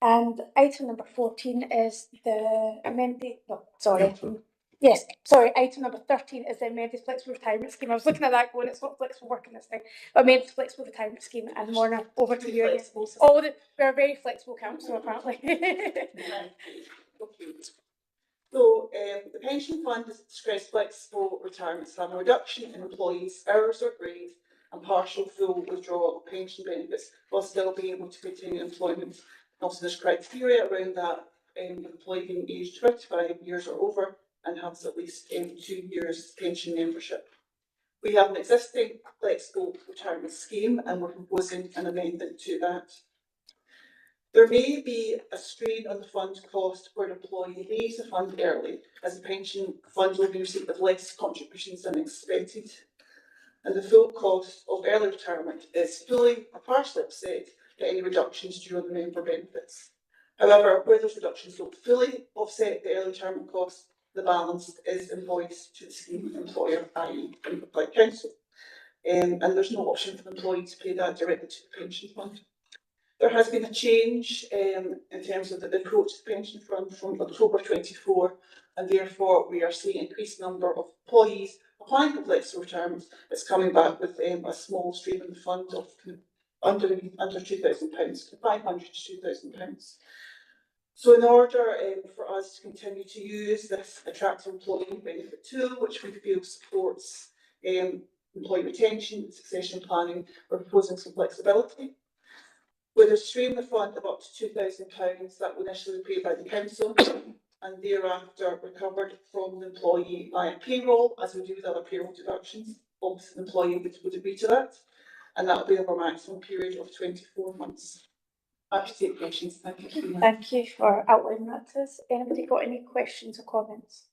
S1: And item number 14 is the amended, item number 13 is the amended flexible retirement scheme. I was looking at that going, it's not flexible working this time, but amended flexible retirement scheme. And Morna, over to you again. We're a very flexible council, apparently.
S3: So the pension fund has expressed flexible retirement to have a reduction in employees' hours or grade and partial full withdrawal of pension benefits while still being able to continue employment. Also, there's criteria around that, employee being aged 25 years or over and has at least 2 years pension membership. We have an existing flexible retirement scheme and we're proposing an amendment to that. There may be a strain on the fund cost where an employee leaves the fund early, as the pension fund will be received with less contributions than expected. And the full cost of early retirement is fully or partially offset by any reductions due on the member benefits. However, where those reductions don't fully offset the early retirement costs, the balance is invoiced to the scheme employer, i.e. Public Council. And there's no option for the employee to pay that directly to the pension fund. There has been a change in terms of the approach to the pension fund from October 24, and therefore we are seeing an increased number of employees applying for flexible retirement that's coming back with a small stream in the fund of under £2,000, 500 to £2,000. So in order for us to continue to use this attractive employee benefit tool, which we feel supports employee retention and succession planning, we're proposing some flexibility. With a stream of fund of up to £2,000 that will initially be paid by the council and thereafter recovered from the employee via payroll, as we do with other payroll deductions. Obviously, the employee would agree to that, and that will be over a maximum period of 24 months. Happy to take questions. Thank you.
S1: Thank you for outlining that to us. Anybody got any questions or comments?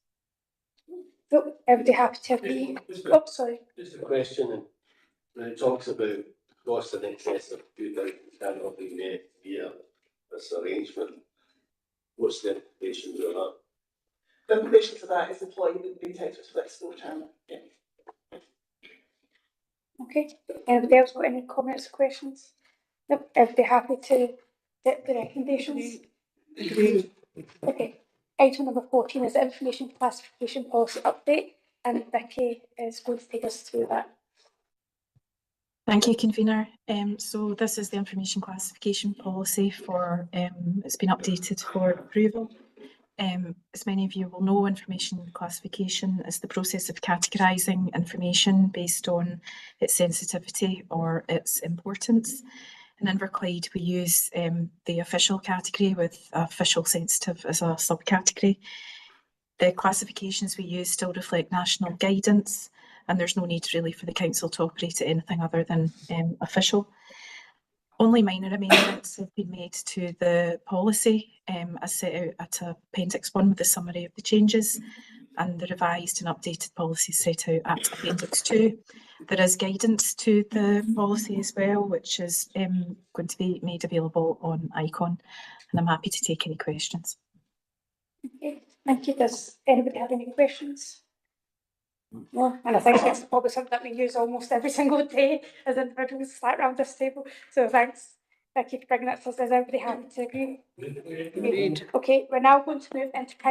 S1: No, everybody happy to agree? Sorry.
S4: Just a question, when it talks about costs in excess of £2,000 cannot be met via this arrangement, what's the implications of that?
S3: The implication for that is the employee would be entitled to flexible retirement. Yeah.
S1: Okay. Anybody else got any comments or questions? Nope. Everybody happy to get the recommendations? Okay. Item number 14 is the information classification policy update, and Vicky is going to take us through that.
S16: Thank you, Convener. So this is the information classification policy for, it's been updated for approval. As many of you will know, information classification is the process of categorising information based on its sensitivity or its importance. And in Inverclyde, we use the official category with official sensitive as a subcategory. The classifications we use still reflect national guidance, and there's no need really for the council to operate at anything other than official. Only minor amendments have been made to the policy as set out at Appendix 1 with the summary of the changes, and the revised and updated policy set out at Appendix 2. There is guidance to the policy as well, which is going to be made available on ICON, and I'm happy to take any questions.
S1: Okay, thank you. Does anybody have any questions? No, and I think it's probably something that we use almost every single day as individuals sat around this table. So thanks. Thank you for bringing that to us. Is everybody happy to agree?
S14: Agreed.
S1: Okay, we're now going to move into private